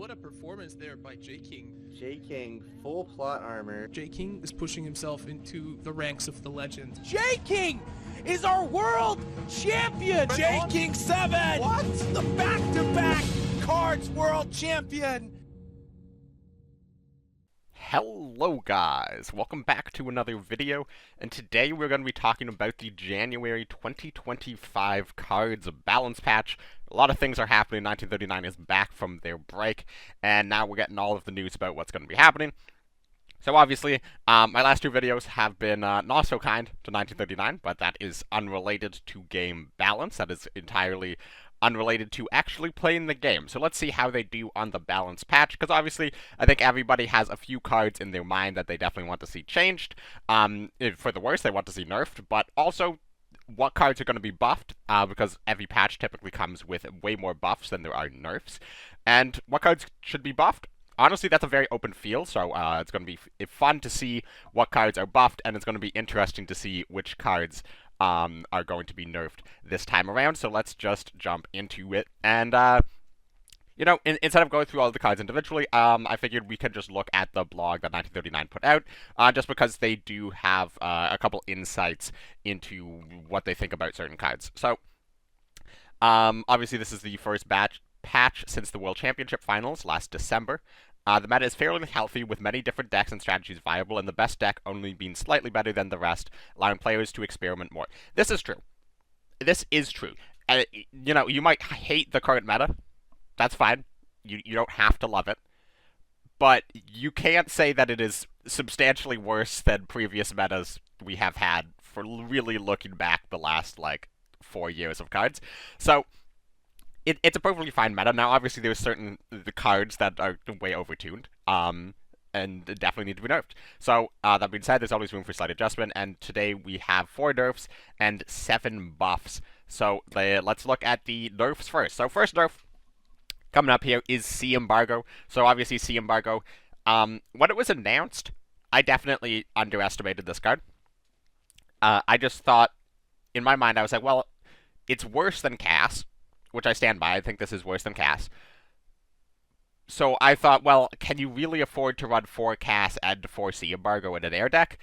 what a performance there by J-King. J-King, full plot armor. J-King is pushing himself into the ranks of the legend. J-King is our world champion! J-King 7! What? The back-to-back Cards world champion! Hello guys, welcome back to another video, and today we're going to be talking about the January 2025 Cards balance patch. A lot of things are happening. 1939 is back from their break, and now we're getting all of the news about what's going to be happening. So obviously, my last two videos have been not so kind to 1939, but that is unrelated to game balance. That is entirely unrelated to actually playing the game. So let's see how they do on the balance patch, because obviously I think everybody has a few cards in their mind that they definitely want to see changed. For the worst, they want to see nerfed, but also what cards are going to be buffed, because every patch typically comes with way more buffs than there are nerfs, and what cards should be buffed. Honestly, that's a very open field, so it's going to be fun to see what cards are buffed, and it's going to be interesting to see which cards are going to be nerfed this time around. So let's just jump into it. And, you know, instead of going through all the cards individually, I figured we could just look at the blog that 1939 put out, just because they do have a couple insights into what they think about certain cards. So, obviously this is the first patch since the World Championship Finals last December. The meta is fairly healthy, with many different decks and strategies viable, and the best deck only being slightly better than the rest, allowing players to experiment more. This is true. This is true. You know, you might hate the current meta. That's fine. You don't have to love it. But you can't say that it is substantially worse than previous metas we have had for really looking back the last, like, 4 years of cards. So it's a perfectly fine meta. Now, obviously, there's certain the cards that are way overtuned, and definitely need to be nerfed. So, that being said, there's always room for slight adjustment, and today we have 4 nerfs and 7 buffs. So, let's look at the nerfs first. So, first nerf coming up here is Sea Embargo. So, obviously, Sea Embargo, when it was announced, I definitely underestimated this card. I just thought, in my mind, I was like, well, it's worse than Cass, which I stand by. I think this is worse than Cass. So I thought, well, can you really afford to run 4 Cass and 4 Sea Embargo in an air deck?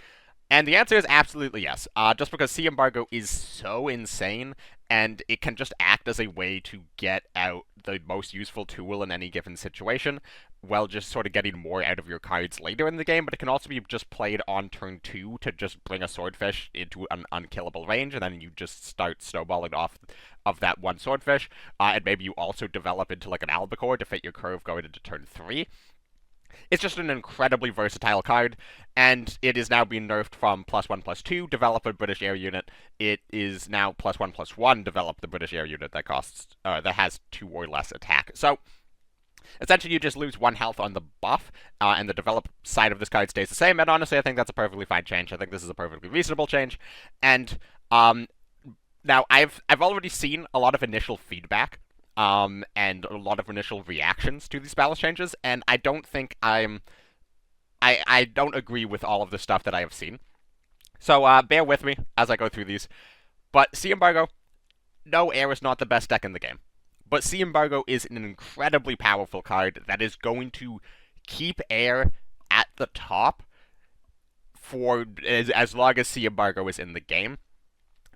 And the answer is absolutely yes. Just because Sea Embargo is so insane, and it can just act as a way to get out the most useful tool in any given situation, while just sort of getting more out of your cards later in the game, but it can also be just played on turn 2 to just bring a Swordfish into an unkillable range, and then you just start snowballing off of that one Swordfish, and maybe you also develop into like an Albacore to fit your curve going into turn 3. It's just an incredibly versatile card, and it is now being nerfed from +1/+2, develop a British air unit. It is now +1/+1, develop the British air unit that has 2 or less attack. So essentially, you just lose 1 health on the buff, and the develop side of this card stays the same, and honestly, I think that's a perfectly fine change. I think this is a perfectly reasonable change, and now I've already seen a lot of initial feedback, and a lot of initial reactions to these balance changes, and I don't think I don't agree with all of the stuff that I have seen. So, bear with me as I go through these. But Sea Embargo, no, air is not the best deck in the game. But Sea Embargo is an incredibly powerful card that is going to keep air at the top for as long as Sea Embargo is in the game.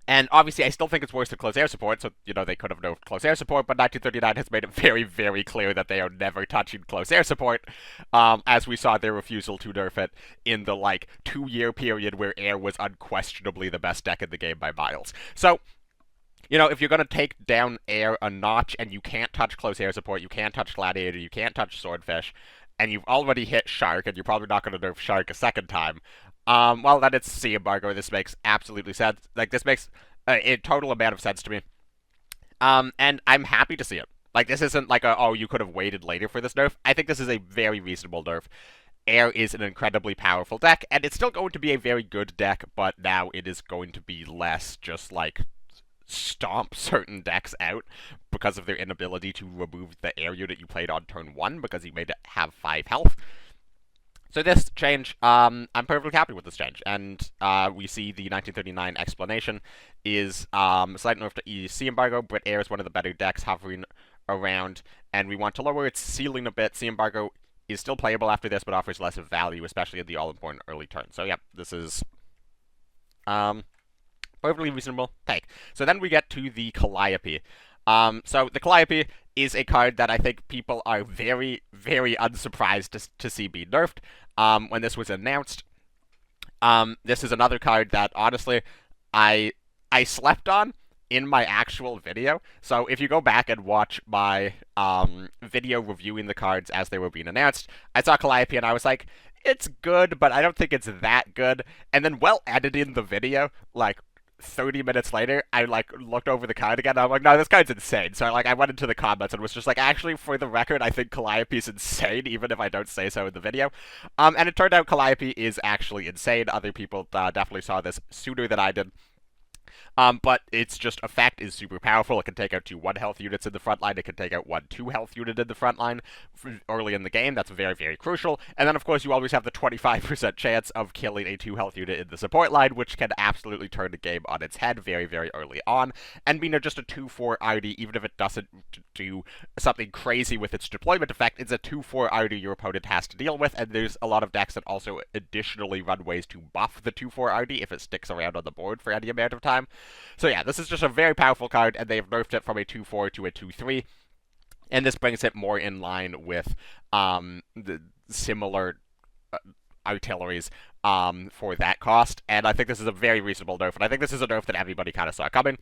And obviously, I still think it's worse than close air support, so, you know, they could have nerfed close air support, but 1939 has made it very, very clear that they are never touching close air support, as we saw their refusal to nerf it in the, like, 2-year period where air was unquestionably the best deck in the game by miles. So, you know, if you're going to take down air a notch and you can't touch close air support, you can't touch gladiator, you can't touch swordfish, and you've already hit shark, and you're probably not going to nerf shark a second time, well, then it's Sea Embargo. This makes absolutely sense. Like, this makes a total amount of sense to me. And I'm happy to see it. Like, this isn't like oh, you could have waited later for this nerf. I think this is a very reasonable nerf. Air is an incredibly powerful deck, and it's still going to be a very good deck, but now it is going to be less just, like, stomp certain decks out because of their inability to remove the air unit you played on turn 1 because you made it have 5 health. So this change, I'm perfectly happy with this change, and we see the 1939 explanation is slight nerf to Sea Embargo. Brit Air is one of the better decks, hovering around, and we want to lower its ceiling a bit. Sea Embargo is still playable after this, but offers less value, especially at the all-important early turn. So yeah, this is perfectly reasonable take. So then we get to the Calliope. So the Calliope is a card that I think people are very, very unsurprised to see be nerfed when this was announced. This is another card that, honestly, I slept on in my actual video. So if you go back and watch my video reviewing the cards as they were being announced, I saw Calliope and I was like, it's good, but I don't think it's that good. And then while editing the video, like 30 minutes later, I looked over the card again, and I'm like, no, this card's insane. So I went into the comments and was just like, actually, for the record, I think Calliope's insane, even if I don't say so in the video. And it turned out Calliope is actually insane. Other people definitely saw this sooner than I did. But its just effect is super powerful. It can take out 2 1-health units in the front line. It can take out 1 2-health unit in the front line early in the game. That's very, very crucial. And then, of course, you always have the 25% chance of killing a 2-health unit in the support line, which can absolutely turn the game on its head very, very early on. And being just a 2-4 RD, even if it doesn't do something crazy with its deployment effect, it's a 2-4 RD your opponent has to deal with. And there's a lot of decks that also additionally run ways to buff the 2-4 RD if it sticks around on the board for any amount of time. So yeah, this is just a very powerful card, and they've nerfed it from a 2-4 to a 2-3. And this brings it more in line with the similar artilleries for that cost. And I think this is a very reasonable nerf, and I think this is a nerf that everybody kind of saw coming.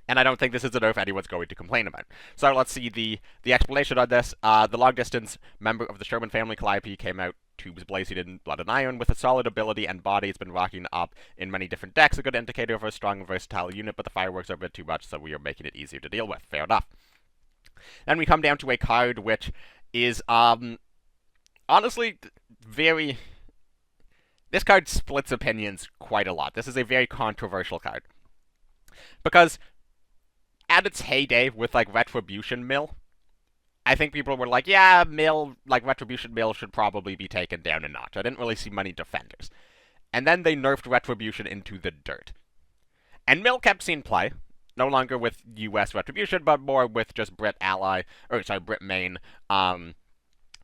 And I don't think this is a nerf anyone's going to complain about. So let's see the explanation on this. The long-distance member of the Sherman family, Calliope, came out tubes blazing in blood and iron with a solid ability and body. It's been rocking up in many different decks, a good indicator of a strong and versatile unit, but the fireworks are a bit too much, so we are making it easier to deal with. Fair enough. Then we come down to a card which is, honestly, very... This card splits opinions quite a lot. This is a very controversial card. Because at its heyday with, like, Retribution Mill, I think people were like, yeah, Mill, like, Retribution Mill should probably be taken down a notch. I didn't really see many defenders. And then they nerfed Retribution into the dirt. And Mill kept seeing play, no longer with US Retribution, but more with just Brit Main,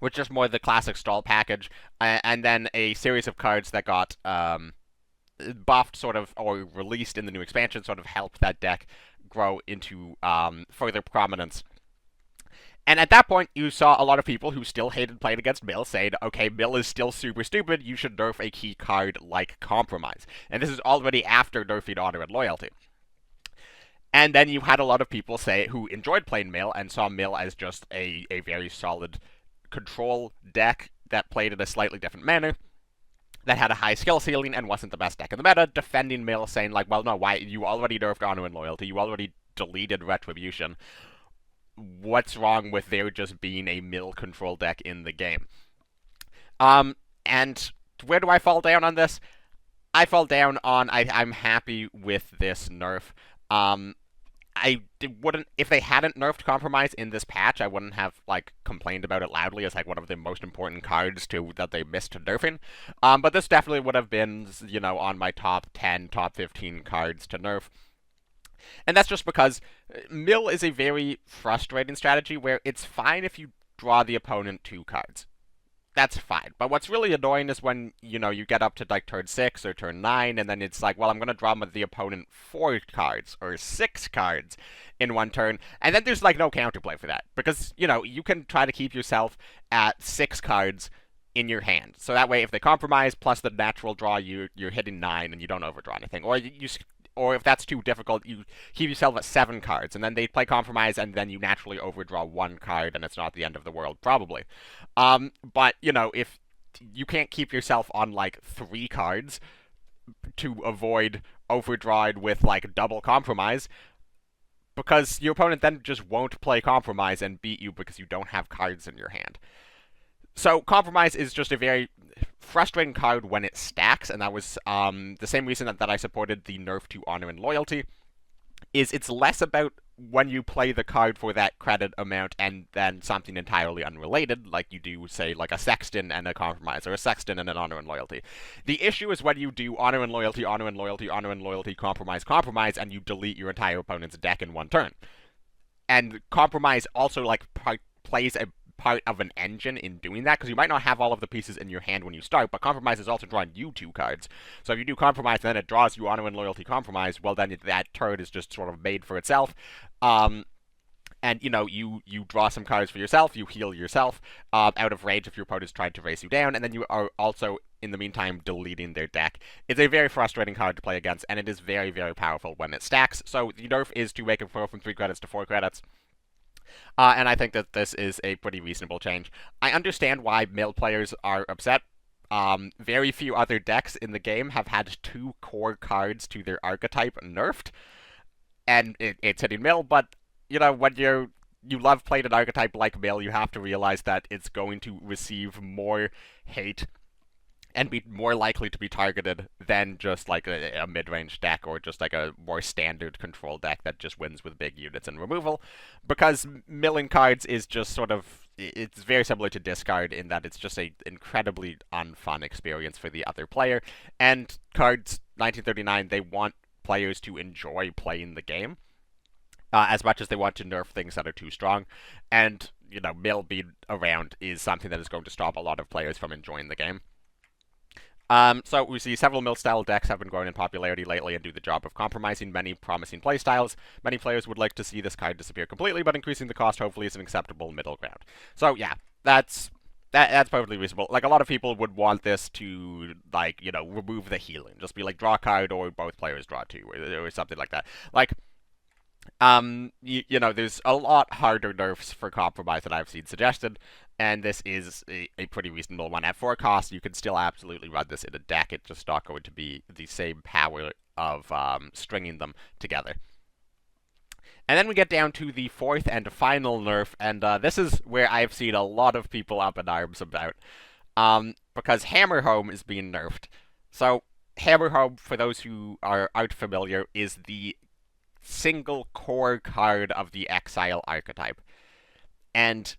with just more the classic stall package, and then a series of cards that got buffed, sort of, or released in the new expansion, sort of helped that deck grow into further prominence. And at that point, you saw a lot of people who still hated playing against Mill saying, okay, Mill is still super stupid, you should nerf a key card like Compromise. And this is already after nerfing Honor and Loyalty. And then you had a lot of people who enjoyed playing Mill and saw Mill as just a very solid control deck that played in a slightly different manner, that had a high skill ceiling and wasn't the best deck in the meta, defending Mill, saying like, well, no, why, you already nerfed Honor and Loyalty, you already deleted Retribution. What's wrong with there just being a Mill control deck in the game? And where do I fall down on this? I fall down on, I'm happy with this nerf. I wouldn't, if they hadn't nerfed Compromise in this patch, I wouldn't have, like, complained about it loudly as, like, one of the most important cards that they missed nerfing. But this definitely would have been, you know, on my top 10, top 15 cards to nerf. And that's just because Mill is a very frustrating strategy where it's fine if you draw the opponent 2 cards. That's fine. But what's really annoying is when, you know, you get up to, like, turn 6 or turn 9, and then it's like, well, I'm going to draw the opponent 4 cards or 6 cards in one turn, and then there's, like, no counterplay for that. Because, you know, you can try to keep yourself at 6 cards in your hand. So that way, if they compromise, plus the natural draw, you're hitting 9, and you don't overdraw anything. Or if that's too difficult, you keep yourself at 7 cards, and then they play Compromise, and then you naturally overdraw 1 card, and it's not the end of the world, probably. But, you know, if you can't keep yourself on, like, 3 cards to avoid overdrawing with, like, double Compromise, because your opponent then just won't play Compromise and beat you because you don't have cards in your hand. So, Compromise is just a very frustrating card when it stacks, and that was the same reason that I supported the nerf to Honor and Loyalty, is it's less about when you play the card for that credit amount and then something entirely unrelated, like you do, say, like a Sexton and a Compromise, or a Sexton and an Honor and Loyalty. The issue is when you do Honor and Loyalty, Honor and Loyalty, Honor and Loyalty, Compromise, Compromise, and you delete your entire opponent's deck in one turn. And Compromise also, like, plays a part of an engine in doing that, because you might not have all of the pieces in your hand when you start, but Compromise is also drawing you 2 cards. So if you do Compromise and then it draws you Honor and Loyalty Compromise, well, then that turn is just sort of made for itself. And, you know, you draw some cards for yourself, you heal yourself out of range if your opponent's trying to race you down, and then you are also, in the meantime, deleting their deck. It's a very frustrating card to play against, and it is very, very powerful when it stacks. So the nerf is to make it go from 3 credits to 4 credits. And I think that this is a pretty reasonable change. I understand why mill players are upset. Very few other decks in the game have had 2 core cards to their archetype nerfed, and it's hitting mill, but you know, when you love playing an archetype like Mill, you have to realize that it's going to receive more hate and be more likely to be targeted than just like a mid-range deck or just like a more standard control deck that just wins with big units and removal, because milling cards is just sort of, it's very similar to discard in that it's just a incredibly unfun experience for the other player, and Cards 1939, they want players to enjoy playing the game. As much as they want to nerf things that are too strong. And, you know, mill being around is something that is going to stop a lot of players from enjoying the game. So we see several mill-style decks have been growing in popularity lately and do the job of compromising many promising playstyles. Many players would like to see this card disappear completely, but increasing the cost hopefully is an acceptable middle ground. So yeah, that's perfectly reasonable. Like, a lot of people would want this to, like, you know, remove the healing. Just be like, draw a card or both players draw 2 or something like that. Like, you know, there's a lot harder nerfs for Compromise that I've seen suggested, and this is a pretty reasonable one. At 4 cost, you can still absolutely run this in a deck. It's just not going to be the same power of stringing them together. And then we get down to the 4th and final nerf, and this is where I've seen a lot of people up in arms about, because Hammer Home is being nerfed. So, Hammer Home, for those who aren't familiar, is the single core card of the Exile archetype. And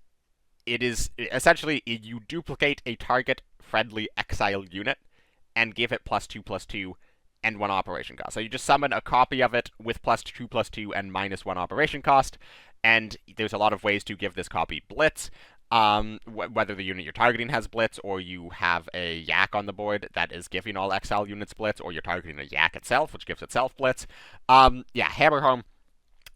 it is essentially, you duplicate a target friendly Exile unit and give it +2/+2 and 1 operation cost. So you just summon a copy of it with +2/+2 and -1 operation cost, and there's a lot of ways to give this copy Blitz. Whether the unit you're targeting has Blitz, or you have a Yak on the board that is giving all Exile units Blitz, or you're targeting a Yak itself, which gives itself Blitz. Yeah, Hammer Home,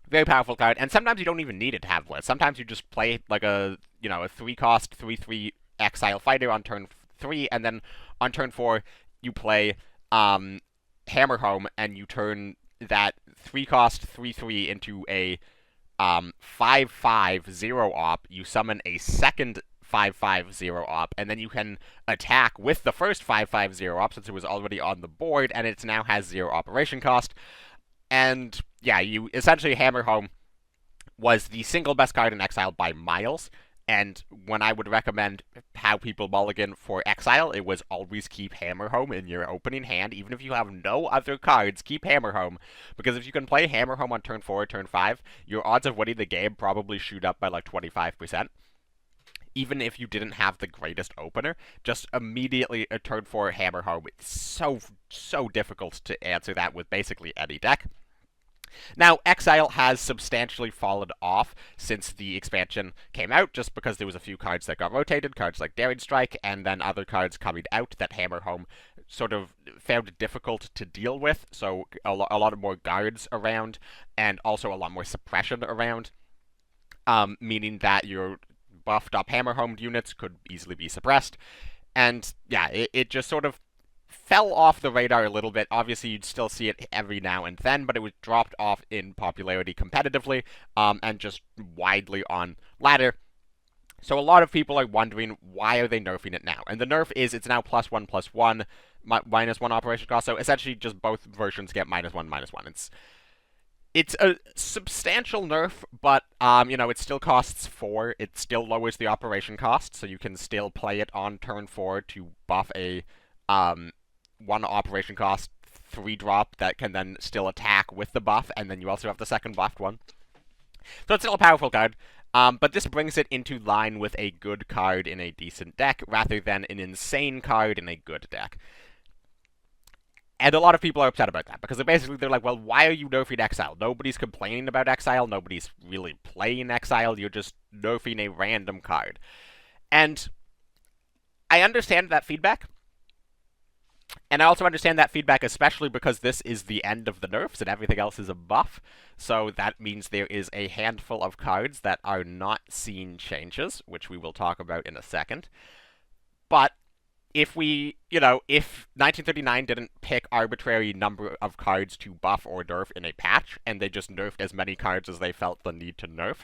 very powerful card, and sometimes you don't even need it to have Blitz. Sometimes you just play like a 3-cost, 3/3 Exile fighter on turn 3, and then on turn 4, you play, Hammer Home, and you turn that 3-cost, 3/3 into a 5/5 0-op, you summon a second 5/5 0-op, and then you can attack with the first 5/5 0-op since it was already on the board, and it now has 0 operation cost. And yeah, you essentially, Hammer Home was the single best card in Exile by miles, and when I would recommend how people mulligan for Exile, it was always keep Hammer Home in your opening hand. Even if you have no other cards, keep Hammer Home, because if you can play Hammer Home on turn 4 or turn 5, your odds of winning the game probably shoot up by like 25%. Even if you didn't have the greatest opener, just immediately a turn 4 Hammer Home. It's so difficult to answer that with basically any deck. Now, Exile has substantially fallen off since the expansion came out, just because there was a few cards that got rotated, cards like Daring Strike, and then other cards coming out that Hammer Home sort of found difficult to deal with, so a lot of more guards around, and also a lot more suppression around, meaning that your buffed up Hammer Home units could easily be suppressed, and yeah, it just sort of fell off the radar a little bit. Obviously, you'd still see it every now and then, but it was dropped off in popularity competitively, and just widely on ladder. So a lot of people are wondering, why are they nerfing it now? And the nerf is, it's now +1/+1, -1 operation cost, so essentially just both versions get -1/-1. It's a substantial nerf, but, you know, it still costs 4. It still lowers the operation cost, so you can still play it on turn 4 to buff a 1 operation cost 3-drop that can then still attack with the buff, and then you also have the second buffed one. So it's still a powerful card, but this brings it into line with a good card in a decent deck, rather than an insane card in a good deck. And a lot of people are upset about that, because they're like, well, why are you nerfing Exile? Nobody's complaining about Exile, nobody's really playing Exile, you're just nerfing a random card. And I understand that feedback. And I also understand that feedback, especially because this is the end of the nerfs and everything else is a buff. So that means there is a handful of cards that are not seeing changes, which we will talk about in a second. But if if 1939 didn't pick arbitrary number of cards to buff or nerf in a patch, and they just nerfed as many cards as they felt the need to nerf,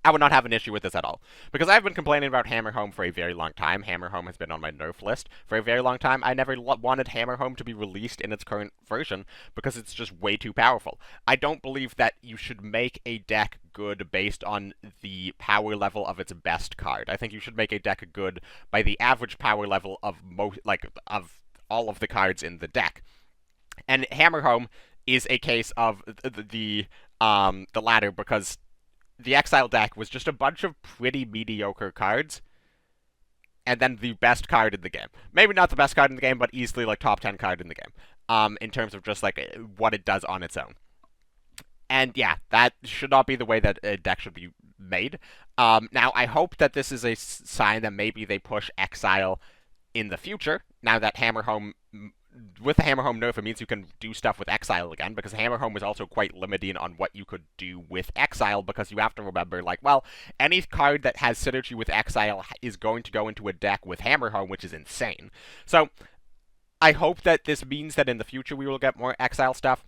I would not have an issue with this at all. Because I've been complaining about Hammer Home for a very long time. Hammer Home has been on my nerf list for a very long time. I never wanted Hammer Home to be released in its current version because it's just way too powerful. I don't believe that you should make a deck good based on the power level of its best card. I think you should make a deck good by the average power level of of all of the cards in the deck. And Hammer Home is a case of the latter, because the Exile deck was just a bunch of pretty mediocre cards, and then the best card in the game. Maybe not the best card in the game, but easily like top 10 card in the game, in terms of just like what it does on its own. And yeah, that should not be the way that a deck should be made. Now, I hope that this is a sign that maybe they push Exile in the future, now that Hammer Home... With the Hammer Home nerf, it means you can do stuff with Exile again, because Hammer Home was also quite limiting on what you could do with Exile, because you have to remember, like, well, any card that has synergy with Exile is going to go into a deck with Hammer Home, which is insane. So, I hope that this means that in the future we will get more Exile stuff.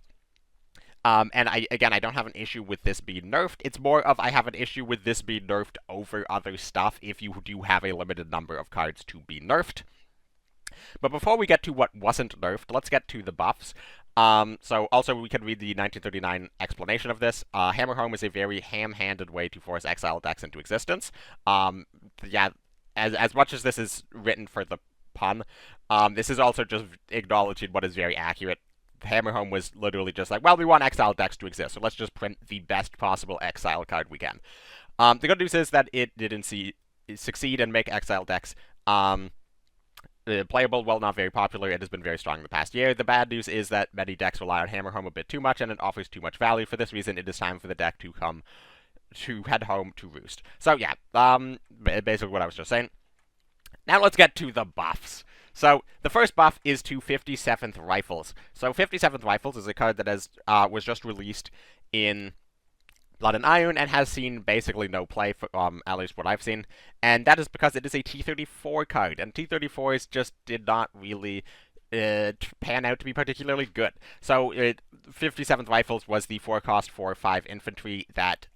And I don't have an issue with this being nerfed. It's more of I have an issue with this being nerfed over other stuff if you do have a limited number of cards to be nerfed. But before we get to what wasn't nerfed, let's get to the buffs. So also we can read the 1939 explanation of this. Hammer Home is a very ham-handed way to force Exile decks into existence. Yeah, as much as this is written for the pun, this is also just acknowledging what is very accurate. Hammer Home was literally just like, well, we want Exile decks to exist, so let's just print the best possible Exile card we can. The good news is that it didn't succeed and make Exile decks playable, well, not very popular. It has been very strong in the past year. The bad news is that many decks rely on Hammer Home a bit too much, and it offers too much value. For this reason, it is time for the deck to head home to roost. So yeah, basically what I was just saying. Now let's get to the buffs. So the first buff is to 57th Rifles. So 57th Rifles is a card that was just released in Blood and Iron and has seen basically no play, for, at least what I've seen, and that is because it is a T-34 card, and T-34s just did not really pan out to be particularly good. So 57th Rifles was the 4-cost 4/5 infantry that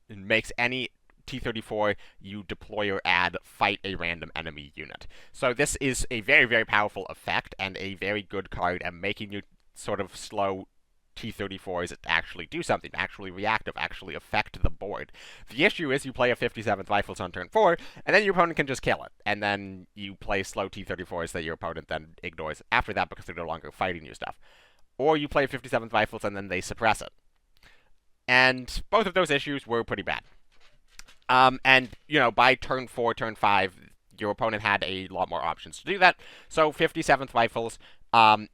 makes any T-34 you deploy or add fight a random enemy unit. So this is a very, very powerful effect and a very good card at making you sort of slow T-34s actually do something, actually reactive, actually affect the board. The issue is you play a 57th Rifles on turn 4, and then your opponent can just kill it. And then you play slow T-34s that your opponent then ignores after that because they're no longer fighting you stuff. Or you play 57th Rifles and then they suppress it. And both of those issues were pretty bad. And, by turn 4, turn 5, your opponent had a lot more options to do that. So 57th Rifles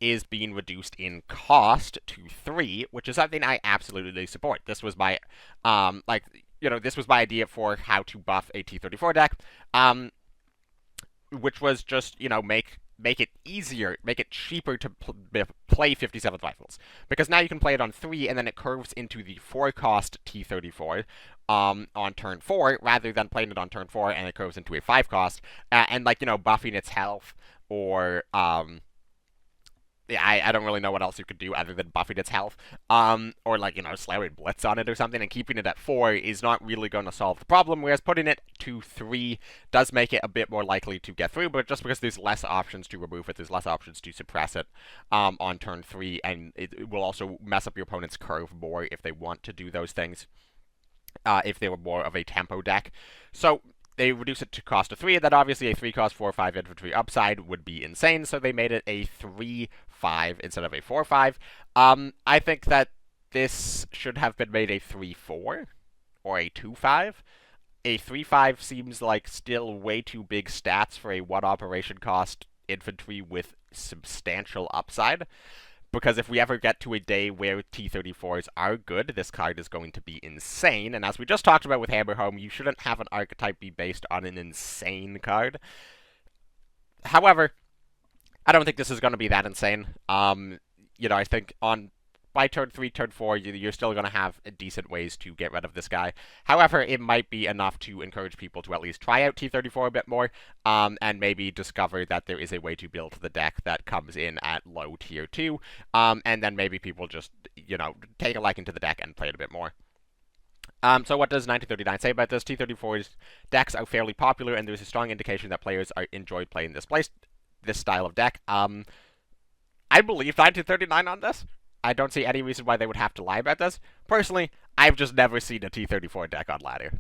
is being reduced in cost to 3, which is something I absolutely support. This was my, this was my idea for how to buff a T-34 deck, which was just, make it easier, make it cheaper to play 57th Rifles. Because now you can play it on 3, and then it curves into the 4-cost T-34 on turn 4, rather than playing it on turn 4, and it curves into a 5-cost, and, buffing its health, or, I don't really know what else you could do other than buffing its health, or slamming Blitz on it or something, and keeping it at 4 is not really going to solve the problem, whereas putting it to 3 does make it a bit more likely to get through, but just because there's less options to remove it, there's less options to suppress it on turn 3, and it will also mess up your opponent's curve more if they want to do those things, if they were more of a tempo deck. So they reduce it to cost of 3, and then obviously a 3-cost 4/5 infantry upside would be insane, so they made it a 3/5 instead of a 4/5. I think that this should have been made a 3/4 or a 2/5. A 3/5 seems like still way too big stats for a 1 operation cost infantry with substantial upside. Because if we ever get to a day where T-34s are good, this card is going to be insane. And as we just talked about with Hammerhome, you shouldn't have an archetype be based on an insane card. However, I don't think this is going to be that insane. I think by turn 3, turn 4, you're still going to have decent ways to get rid of this guy. However, it might be enough to encourage people to at least try out T-34 a bit more, and maybe discover that there is a way to build the deck that comes in at low tier 2, and then maybe people just, take a liking to the deck and play it a bit more. So what does 1939 say about this? T-34's decks are fairly popular, and there's a strong indication that players enjoy playing this style of deck. I believe 1939 on this. I don't see any reason why they would have to lie about this. Personally, I've just never seen a T-34 deck on ladder.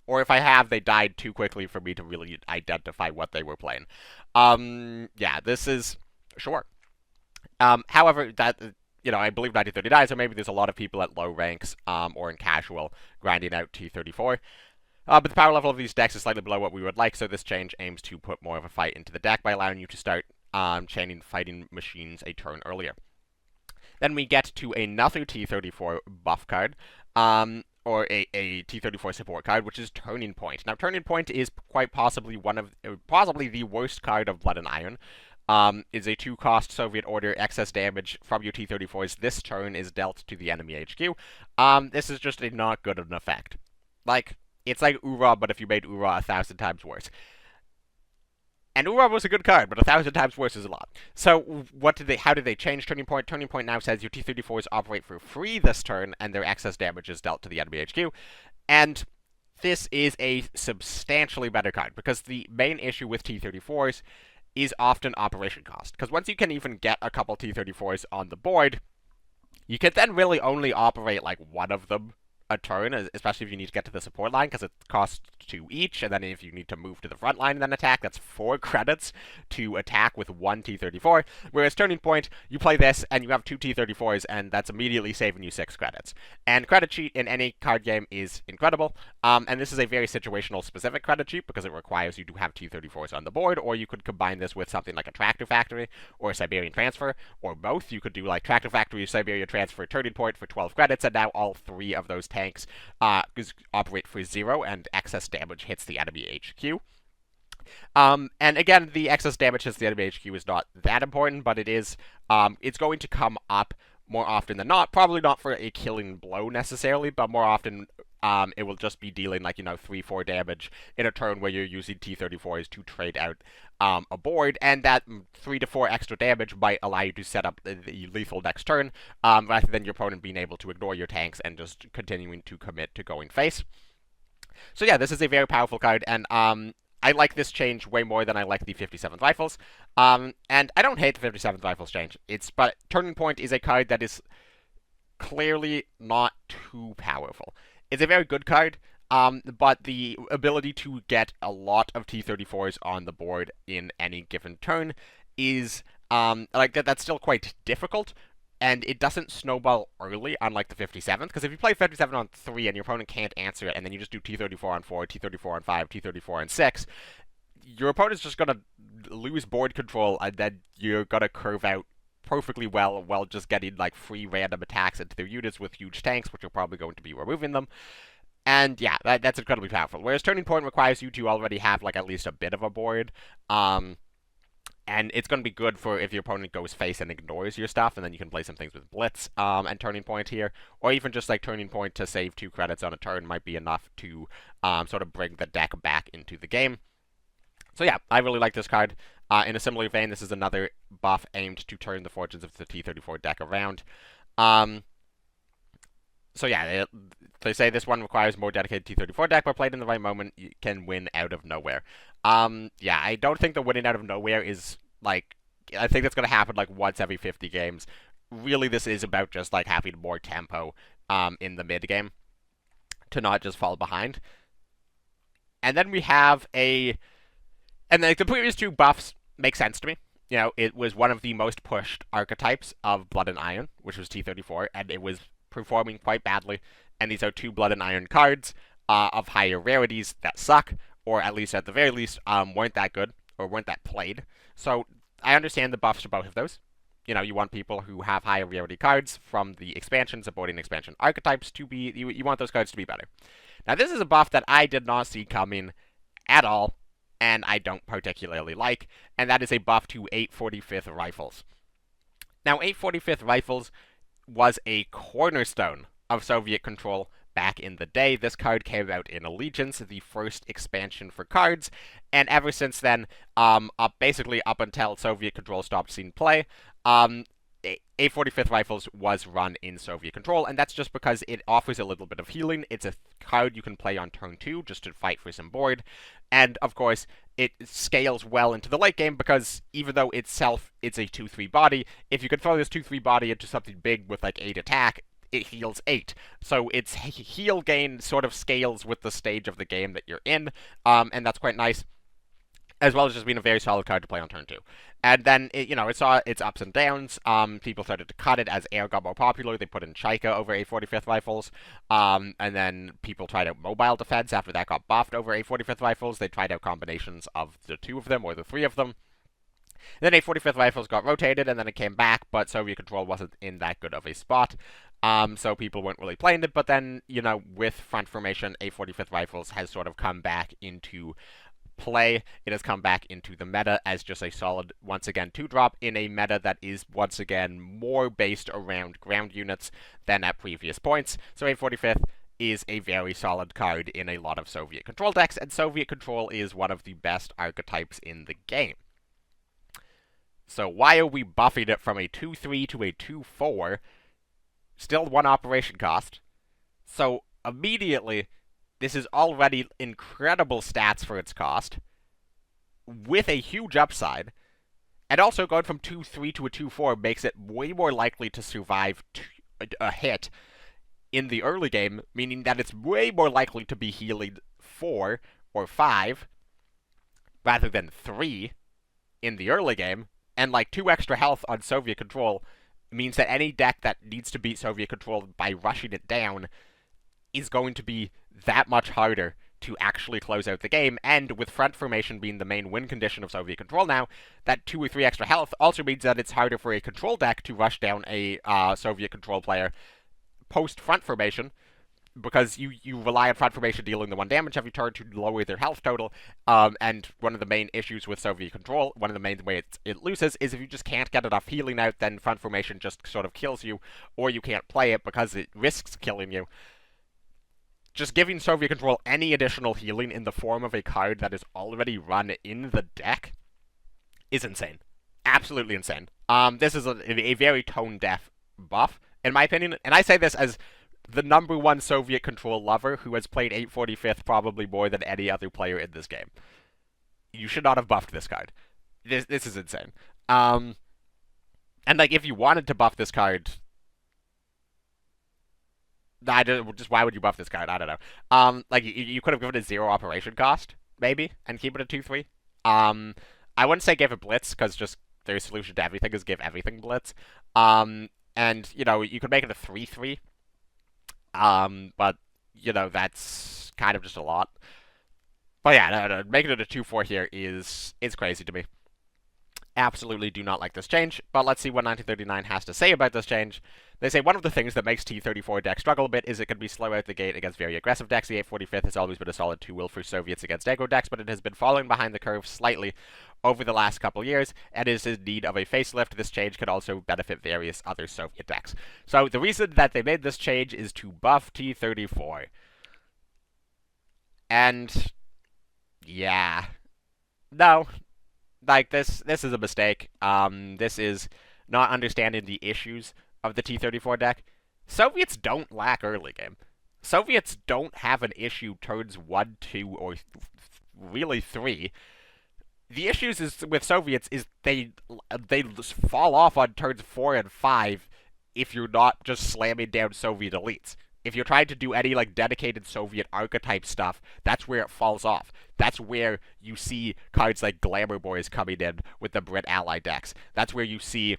Or if I have, they died too quickly for me to really identify what they were playing. Yeah, this is... Sure. However, I believe 1939, so maybe there's a lot of people at low ranks, or in casual, grinding out T-34. But the power level of these decks is slightly below what we would like, so this change aims to put more of a fight into the deck by allowing you to start chaining fighting machines a turn earlier. Then we get to another T-34 buff card, or a T-34 support card, which is Turning Point. Now, Turning Point is quite possibly possibly the worst card of Blood and Iron. Is a 2-cost Soviet order. Excess damage from your T-34s this turn is dealt to the enemy HQ. This is just a not good an effect. It's like Ura, but if you made Ura 1,000 times worse. And Ura was a good card, but 1,000 times worse is a lot. So, how did they change Turning Point? Turning Point now says your T-34s operate for free this turn, and their excess damage is dealt to the enemy HQ. And this is a substantially better card, because the main issue with T-34s is often operation cost. Because once you can even get a couple T-34s on the board, you can then really only operate one of them a turn, especially if you need to get to the support line, because it costs 2 each, and then if you need to move to the front line and then attack, that's 4 credits to attack with 1 T-34, whereas Turning Point, you play this, and you have 2 T-34s, and that's immediately saving you 6 credits. And credit sheet in any card game is incredible, and this is a very situational specific credit sheet, because it requires you to have T-34s on the board, or you could combine this with something like a Tractor Factory, or a Siberian Transfer, or both. You could do Tractor Factory, Siberian Transfer, Turning Point for 12 credits, and now all 3 of those tanks operate for 0, and excess damage hits the enemy HQ. And again, the excess damage hits the enemy HQ is not that important, but it is, it's going to come up more often than not. Probably not for a killing blow necessarily, but more often it will just be dealing 3-4 damage in a turn where you're using T-34s to trade out a board, and that 3 to 4 extra damage might allow you to set up the lethal next turn, rather than your opponent being able to ignore your tanks and just continuing to commit to going face. So yeah, this is a very powerful card, and I like this change way more than I like the 57th Rifles. And I don't hate the 57th Rifles change. But Turning Point is a card that is clearly not too powerful. It's a very good card, but the ability to get a lot of T-34s on the board in any given turn is, that's still quite difficult. And it doesn't snowball early, unlike the 57th, because if you play 57 on 3 and your opponent can't answer it, and then you just do T-34 on 4, T-34 on 5, T-34 on 6, your opponent's just going to lose board control, and then you're going to curve out perfectly well while just getting free random attacks into their units with huge tanks, which are probably going to be removing them. And yeah, that's incredibly powerful. Whereas Turning Point requires you to already have at least a bit of a board. And it's going to be good for if your opponent goes face and ignores your stuff, and then you can play some things with Blitz and Turning Point here. Or even just Turning Point to save 2 credits on a turn might be enough to sort of bring the deck back into the game. So yeah, I really like this card. In a similar vein, this is another buff aimed to turn the fortunes of the T-34 deck around. So yeah, they say this one requires more dedicated T-34 deck, but played in the right moment, you can win out of nowhere. Yeah, I don't think the winning out of nowhere is, I think that's going to happen, once every 50 games. Really, this is about just, having more tempo, in the mid-game to not just fall behind. And then we have and the previous 2 buffs make sense to me. It was one of the most pushed archetypes of Blood and Iron, which was T-34, and it was performing quite badly, and these are 2 Blood and Iron cards of higher rarities that suck, or at least at the very least weren't that good. or weren't that played. So I understand the buffs to both of those. You know, you want people who have higher rarity cards from the expansion, supporting expansion archetypes to be, you want those cards to be better. Now, this is a buff that I did not see coming at all, and I don't particularly like, and that is a buff to 845th rifles. Now, 845th rifles was a cornerstone of Soviet control back in the day. This card came out in Allegiance, the first expansion for cards, and ever since then, basically up until Soviet control stopped seeing play, 845th Rifles was run in Soviet control, and that's just because it offers a little bit of healing. It's a card you can play on turn 2 just to fight for some board, and of course, it scales well into the late game because even though itself it's a 2-3 body, if you can throw this 2-3 body into something big with like 8 attack, it heals 8. So its heal gain sort of scales with the stage of the game that you're in, and that's quite nice, as well as just being a very solid card to play on turn 2. And then, it saw its ups and downs. People started to cut it as air got more popular. They put in Chaika over 845th Rifles. And then people tried out mobile defense after that got buffed over 845th Rifles. They tried out combinations of the 2 of them or the 3 of them. Then 845th Rifles got rotated, and then it came back, but Soviet control wasn't in that good of a spot. So people weren't really playing it. But then, with front formation, 845th Rifles has sort of come back into play. It has come back into the meta as just a solid, once again, 2-drop in a meta that is, once again, more based around ground units than at previous points. So 845th is a very solid card in a lot of Soviet control decks, and Soviet control is one of the best archetypes in the game. So why are we buffing it from a 2-3 to a 2-4? Still 1 operation cost. So immediately, this is already incredible stats for its cost, with a huge upside, and also going from 2-3 to a 2-4 makes it way more likely to survive a hit in the early game, meaning that it's way more likely to be healing 4 or 5 rather than 3 in the early game, and like 2 extra health on Soviet control means that any deck that needs to beat Soviet control by rushing it down is going to be that much harder to actually close out the game, and with front formation being the main win condition of Soviet control now, that 2 or 3 extra health also means that it's harder for a control deck to rush down a Soviet control player post-front formation, because you rely on front formation dealing the 1 damage every turn to lower their health total, and one of the main issues with Soviet control, one of the main ways it loses, is if you just can't get enough healing out, then front formation just sort of kills you, or you can't play it because it risks killing you. Just giving Soviet control any additional healing in the form of a card that is already run in the deck is insane. Absolutely insane. This is a very tone-deaf buff, in my opinion, and I say this as the #1 Soviet control lover who has played 845th probably more than any other player in this game. You should not have buffed this card. This is insane. And like, if you wanted to buff this card, why would you buff this card? I don't know. Like, you could have given it 0 operation cost, maybe, and keep it at 2-3. I wouldn't say give it Blitz, because just their solution to everything is give everything Blitz. And, you could make it a 3-3. But, that's kind of just a lot. But yeah, no, making it a 2-4 here is crazy to me. Absolutely do not like this change, but let's see what 1939 has to say about this change. They say one of the things that makes T-34 decks struggle a bit is it can be slow out the gate against very aggressive decks. The 845th has always been a solid 2-wheel for Soviets against aggro decks, but it has been falling behind the curve slightly over the last couple years, and is in need of a facelift. This change could also benefit various other Soviet decks. So the reason that they made this change is to buff T-34. And yeah. No. Like, this is a mistake. This is not understanding the issues of the T-34 deck. Soviets don't lack early game. Soviets don't have an issue turns 1, 2, or really 3. The issues with Soviets is they fall off on turns 4 and 5 if you're not just slamming down Soviet elites. If you're trying to do any, like, dedicated Soviet archetype stuff, that's where it falls off. That's where you see cards like Glamour Boys coming in with the Brit Ally decks. That's where you see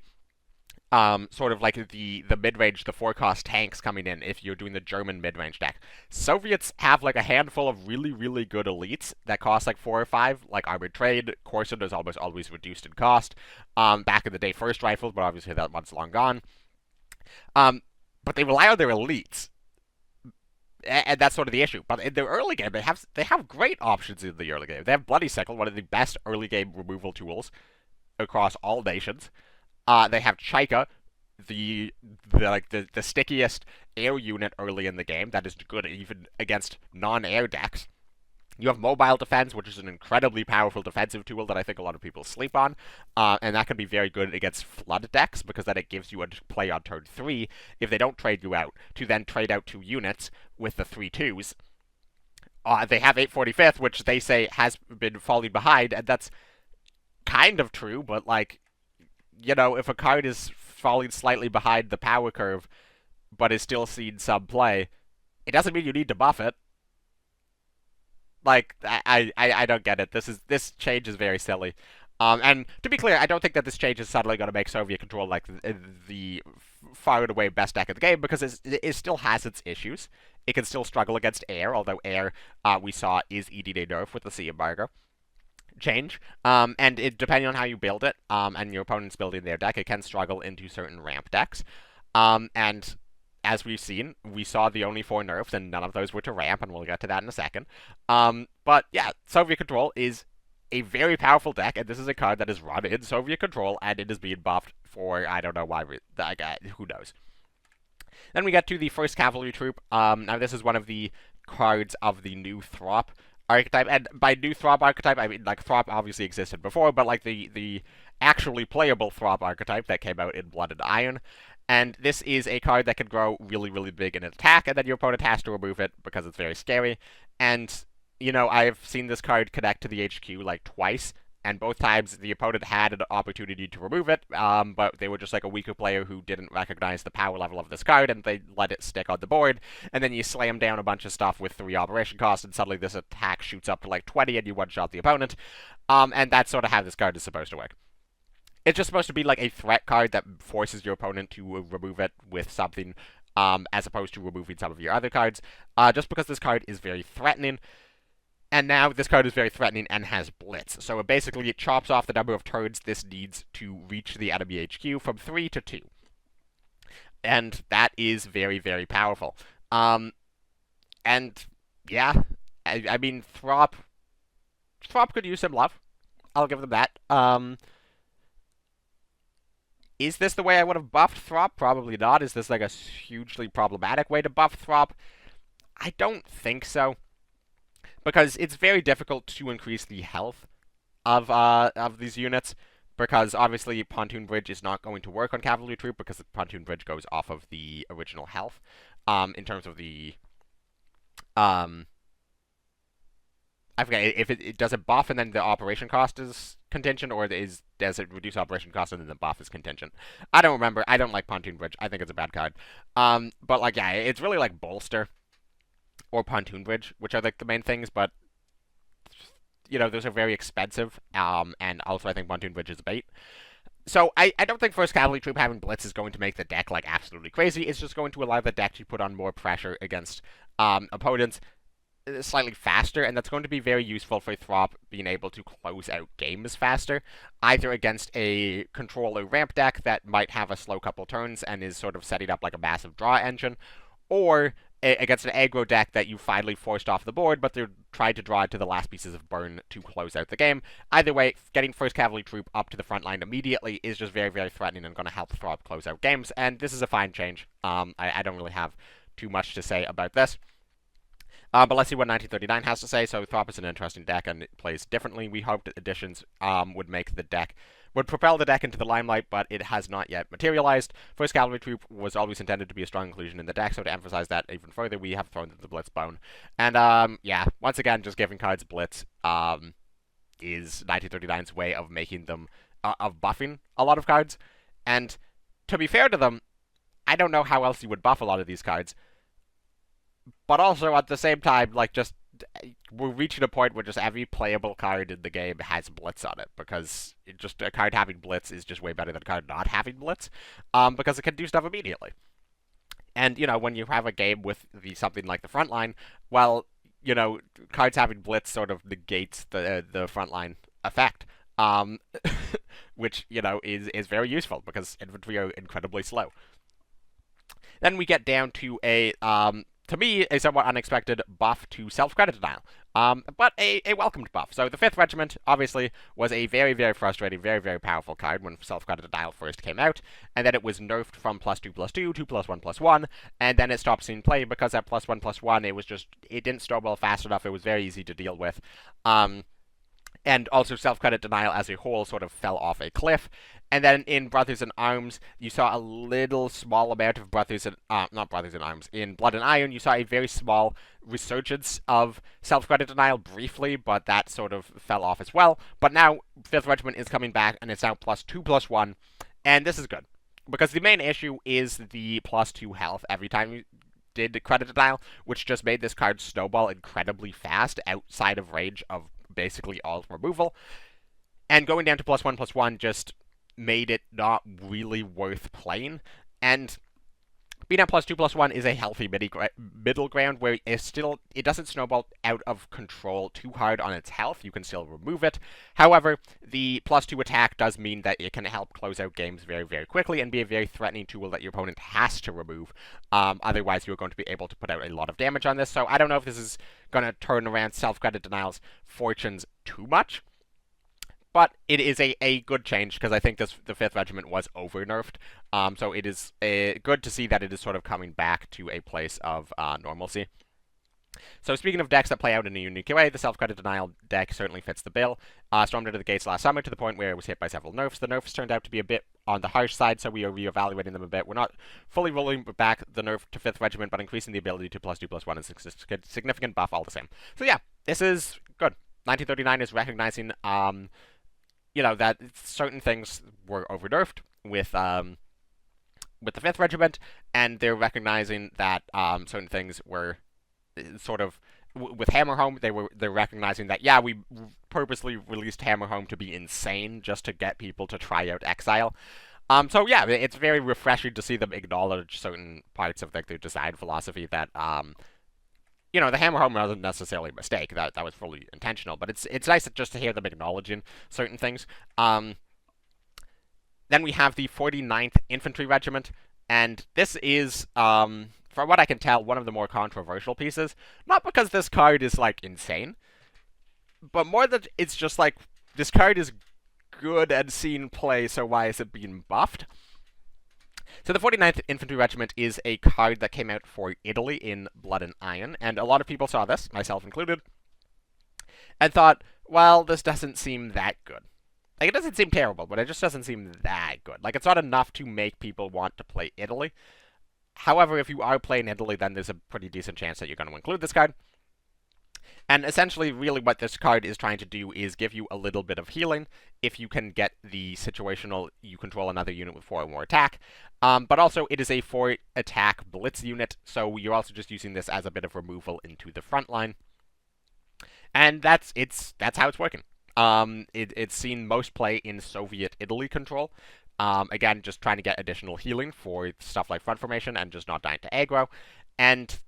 sort of like the mid-range, the 4-cost tanks coming in if you're doing the German mid-range deck. Soviets have like a handful of really, really good elites that cost like 4 or 5, like Armored Trade. Corson is almost always reduced in cost. Back in the day, first rifles, but obviously that one's long gone. But they rely on their elites. And that's sort of the issue. But in the early game, they have great options in the early game. They have Bloody Sickle, one of the best early game removal tools across all nations. They have Chaika, the stickiest air unit early in the game that is good even against non-air decks. You have Mobile Defense, which is an incredibly powerful defensive tool that I think a lot of people sleep on, and that can be very good against flood decks, because then it gives you a play on turn 3, if they don't trade you out, to then trade out 2 units with the 3/2s. They have 845th, which they say has been falling behind, and that's kind of true, but like, you know, if a card is falling slightly behind the power curve, but is still seeing some play, it doesn't mean you need to buff it. Like, I don't get it. This change is very silly. And to be clear, I don't think that this change is suddenly going to make Soviet control like the far and away best deck of the game, because it still has its issues. It can still struggle against air, although air, we saw, is eating a nerf with the sea embargo change. And depending on how you build it, and your opponent's building their deck, it can struggle into certain ramp decks. And as we've seen, we saw the only 4 nerfs, and none of those were to ramp, and we'll get to that in a second. But yeah, Soviet Control is a very powerful deck, and this is a card that is run in Soviet Control, and it is being buffed for, I don't know why, who knows. Then we get to the first Cavalry Troop. Now this is one of the cards of the new Throp archetype, and by new Throp archetype, I mean, like, Throp obviously existed before, but like the actually playable Throp archetype that came out in Blood and Iron. And this is a card that can grow really, really big in an attack, and then your opponent has to remove it because it's very scary. And, you know, I've seen this card connect to the HQ like twice, and both times the opponent had an opportunity to remove it, but they were just like a weaker player who didn't recognize the power level of this card, and they let it stick on the board. And then you slam down a bunch of stuff with 3 operation costs, and suddenly this attack shoots up to like 20, and you one-shot the opponent. And that's sort of how this card is supposed to work. It's just supposed to be like a threat card that forces your opponent to remove it with something, as opposed to removing some of your other cards, just because this card is very threatening. And now this card is very threatening and has Blitz. So basically it chops off the number of turns this needs to reach the enemy HQ from 3 to 2. And that is very, very powerful. And yeah, I mean, Throp could use some love. I'll give them that. Is this the way I would have buffed Throp? Probably not. Is this like a hugely problematic way to buff Throp? I don't think so, because it's very difficult to increase the health of these units, because obviously Pontoon Bridge is not going to work on Cavalry Troop, because the Pontoon Bridge goes off of the original health, in terms of the, I forget, if it does it buff and then the operation cost is contingent, or does it reduce operation cost and then the buff is contingent? I don't remember. I don't like Pontoon Bridge. I think it's a bad card. But like, yeah, it's really like Bolster or Pontoon Bridge, which are like the main things, but you know, those are very expensive, and also I think Pontoon Bridge is a bait. So I don't think First Cavalry Troop having Blitz is going to make the deck like absolutely crazy. It's just going to allow the deck to put on more pressure against opponents slightly faster, and that's going to be very useful for Throp being able to close out games faster, either against a control or ramp deck that might have a slow couple turns and is sort of setting up like a massive draw engine, or against an aggro deck that you finally forced off the board, but they're trying to draw into the last pieces of burn to close out the game. Either way, getting First Cavalry Troop up to the front line immediately is just very, very threatening and going to help Throp close out games, and this is a fine change. I don't really have too much to say about this. But let's see what 1939 has to say. So Throp is an interesting deck, and it plays differently. We hoped additions would propel the deck into the limelight, but it has not yet materialized. First Cavalry Troop was always intended to be a strong inclusion in the deck, so to emphasize that even further, we have thrown the Blitz bone. And yeah, once again, just giving cards Blitz is 1939's way of making them, of buffing a lot of cards. And to be fair to them, I don't know how else you would buff a lot of these cards. But also, at the same time, like, just we're reaching a point where just every playable card in the game has Blitz on it, because a card having Blitz is just way better than a card not having Blitz, because it can do stuff immediately. And, when you have a game with something like the Frontline, well, cards having Blitz sort of negates the Frontline effect, which, is very useful, because infantry are incredibly slow. Then we get down to to me, a somewhat unexpected buff to self-credit denial, but a welcomed buff. So the 5th Regiment, obviously, was a very, very frustrating, very, very powerful card when self-credit denial first came out, and then it was nerfed from +2/+2 to +1/+1, and then it stopped seeing play because at +1/+1, it didn't snowball fast enough, it was very easy to deal with. And also self-credit denial as a whole sort of fell off a cliff. And then in Brothers in Arms, you saw a little small amount of not Brothers in Arms. In Blood and Iron, you saw a very small resurgence of self-credit denial briefly, but that sort of fell off as well. But now, 5th Regiment is coming back, and it's now +2/+1, and this is good. Because the main issue is the +2 health every time you did credit denial, which just made this card snowball incredibly fast outside of range of basically all removal. And going down to +1/+1 just made it not really worth playing. And being at +2/+1 is a healthy middle ground where it doesn't snowball out of control too hard on its health. You can still remove it. However, the +2 attack does mean that it can help close out games very, very quickly and be a very threatening tool that your opponent has to remove. Otherwise, you're going to be able to put out a lot of damage on this. So I don't know if this is going to turn around self-credit denial's fortunes too much. But it is a good change, because I think the 5th Regiment was over-nerfed. So it is good to see that it is sort of coming back to a place of normalcy. So speaking of decks that play out in a unique way, the self-credit denial deck certainly fits the bill. Stormed into the gates last summer to the point where it was hit by several nerfs. The nerfs turned out to be a bit on the harsh side, so we are reevaluating them a bit. We're not fully rolling back the nerf to 5th Regiment, but increasing the ability to +2/+1 is a significant buff all the same. So yeah, this is good. 1939 is recognizing that certain things were over-nerfed with the 5th Regiment, and they're recognizing that certain things were sort of with Hammerhome. They're recognizing that, yeah, we purposely released Hammerhome to be insane just to get people to try out Exile. So yeah, it's very refreshing to see them acknowledge certain parts of their design philosophy that the Hammerhome wasn't necessarily a mistake. That was fully intentional, but it's nice just to hear them acknowledging certain things. Then we have the 49th Infantry Regiment, and this is, from what I can tell, one of the more controversial pieces. Not because this card is, insane, but more that it's just, this card is good and seen play, so why is it being buffed? So the 49th Infantry Regiment is a card that came out for Italy in Blood and Iron, and a lot of people saw this, myself included, and thought, well, this doesn't seem that good. It doesn't seem terrible, but it just doesn't seem that good. It's not enough to make people want to play Italy. However, if you are playing Italy, then there's a pretty decent chance that you're going to include this card. And essentially, really what this card is trying to do is give you a little bit of healing if you can get the situational, you control another unit with 4 or more attack. But also, it is a 4 attack blitz unit, so you're also just using this as a bit of removal into the front line. And that's how it's working. It's seen most play in Soviet Italy control. Again, just trying to get additional healing for stuff like front formation and just not dying to aggro. And,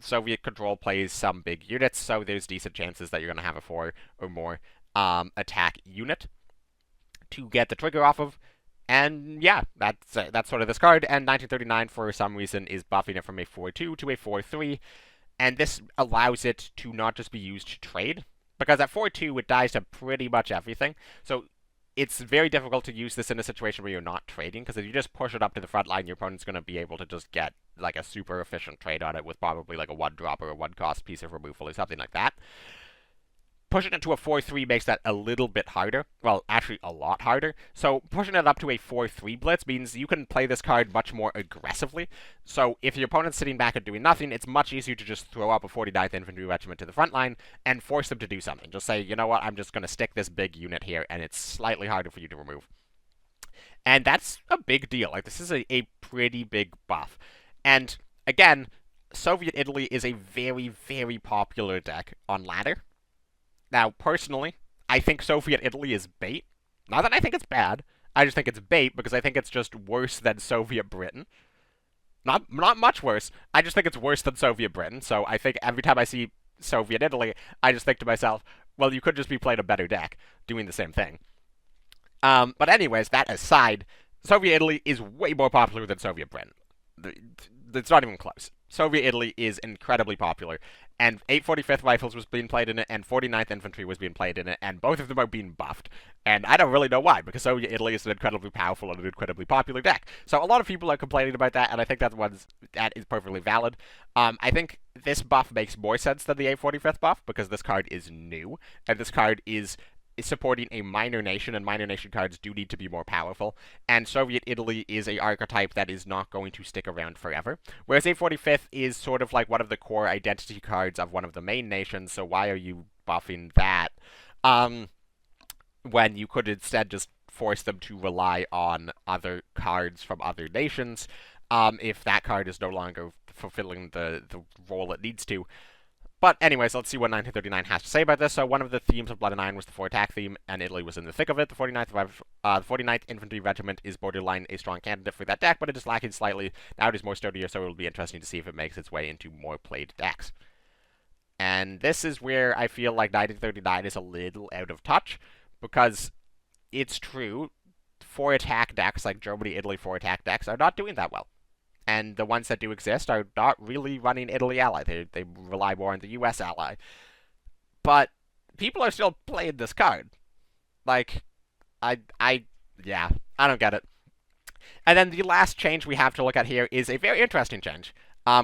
Soviet control plays some big units, so there's decent chances that you're going to have a 4 or more attack unit to get the trigger off of. And yeah, that's sort of this card. And 1939, for some reason, is buffing it from a 4-2 to a 4-3. And this allows it to not just be used to trade, because at 4-2, it dies to pretty much everything. So it's very difficult to use this in a situation where you're not trading, because if you just push it up to the front line, your opponent's going to be able to just get a super efficient trade on it with probably a 1-drop or a 1-cost piece of removal or something like that. Pushing it to a 4-3 makes that a little bit harder. Well, actually a lot harder. So pushing it up to a 4-3 blitz means you can play this card much more aggressively. So if your opponent's sitting back and doing nothing, it's much easier to just throw up a 49th Infantry Regiment to the front line and force them to do something. Just say, you know what, I'm just going to stick this big unit here, and it's slightly harder for you to remove. And that's a big deal. This is a pretty big buff. And again, Soviet Italy is a very, very popular deck on ladder. Now, personally, I think Soviet Italy is bait. Not that I think it's bad. I just think it's bait because I think it's just worse than Soviet Britain. Not much worse. I just think it's worse than Soviet Britain. So I think every time I see Soviet Italy, I just think to myself, well, you could just be playing a better deck doing the same thing. But anyways, that aside, Soviet Italy is way more popular than Soviet Britain. It's not even close. Soviet Italy is incredibly popular, and 845th Rifles was being played in it, and 49th Infantry was being played in it, and both of them are being buffed. And I don't really know why, because Soviet Italy is an incredibly powerful and an incredibly popular deck. So a lot of people are complaining about that, and I think that is perfectly valid. I think this buff makes more sense than the 845th buff, because this card is new, and this card is supporting a minor nation, and minor nation cards do need to be more powerful, and Soviet Italy is a archetype that is not going to stick around forever, whereas 845th is sort of like one of the core identity cards of one of the main nations, so why are you buffing that, when you could instead just force them to rely on other cards from other nations, if that card is no longer fulfilling the role it needs to. But anyways, let's see what 1939 has to say about this. So one of the themes of Blood and Iron was the 4-attack theme, and Italy was in the thick of it. The 49th Infantry Regiment is borderline a strong candidate for that deck, but it is lacking slightly. Now it is more sturdier, so it will be interesting to see if it makes its way into more played decks. And this is where I feel like 1939 is a little out of touch, because it's true, 4-attack decks, like Germany, Italy 4-attack decks, are not doing that well. And the ones that do exist are not really running Italy ally. They rely more on the US ally. But people are still playing this card. Like, yeah, I don't get it. And then the last change we have to look at here is a very interesting change,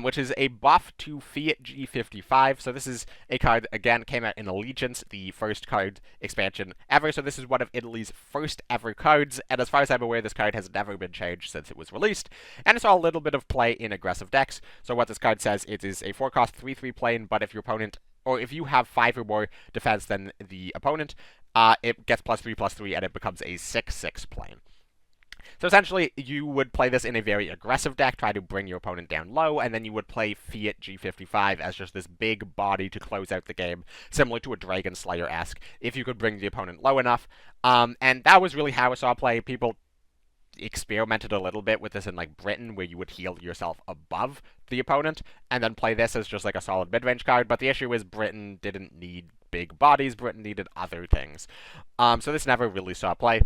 which is a buff to Fiat G55. So this is a card, again, came out in Allegiance, the first card expansion ever. So this is one of Italy's first ever cards, and as far as I'm aware, this card has never been changed since it was released, and it's all a little bit of play in aggressive decks. So what this card says, it is a 4-cost 3/3 plane, but if your opponent, or if you have 5 or more defense than the opponent, it gets +3/+3, and it becomes a 6/6 plane. So essentially, you would play this in a very aggressive deck, try to bring your opponent down low, and then you would play Fiat G55 as just this big body to close out the game, similar to a Dragon Slayer-esque, if you could bring the opponent low enough. And that was really how I saw play. People experimented a little bit with this in like Britain, where you would heal yourself above the opponent, and then play this as just like a solid mid-range card, but the issue is Britain didn't need big bodies, Britain needed other things. So this never really saw play.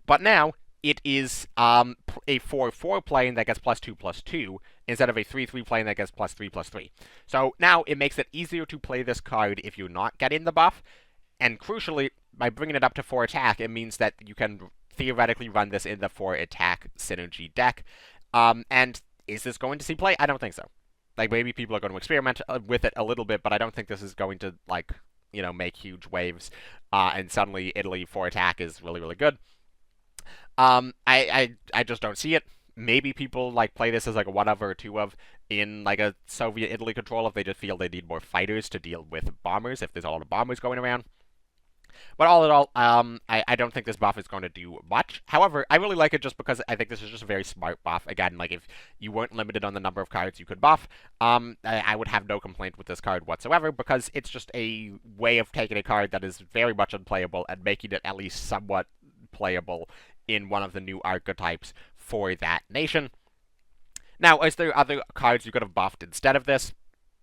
But now, it is a 4/4 plane that gets +2/+2 instead of a 3/3 plane that gets +3/+3. So now it makes it easier to play this card if you're not getting the buff, and crucially, by bringing it up to 4-attack, it means that you can theoretically run this in the 4-attack synergy deck. And is this going to see play? I don't think so. Like, maybe people are going to experiment with it a little bit, but I don't think this is going to, like, you know, make huge waves, and suddenly Italy 4-attack is really, really good. I just don't see it. Maybe people like play this as like a 1-of or a 2-of in like a Soviet Italy control if they just feel they need more fighters to deal with bombers, if there's a lot of bombers going around. But all in all, I don't think this buff is going to do much. However, I really like it just because I think this is just a very smart buff. Again, like if you weren't limited on the number of cards you could buff, I would have no complaint with this card whatsoever, because it's just a way of taking a card that is very much unplayable and making it at least somewhat playable in one of the new archetypes for that nation. Now, is there other cards you could have buffed instead of this?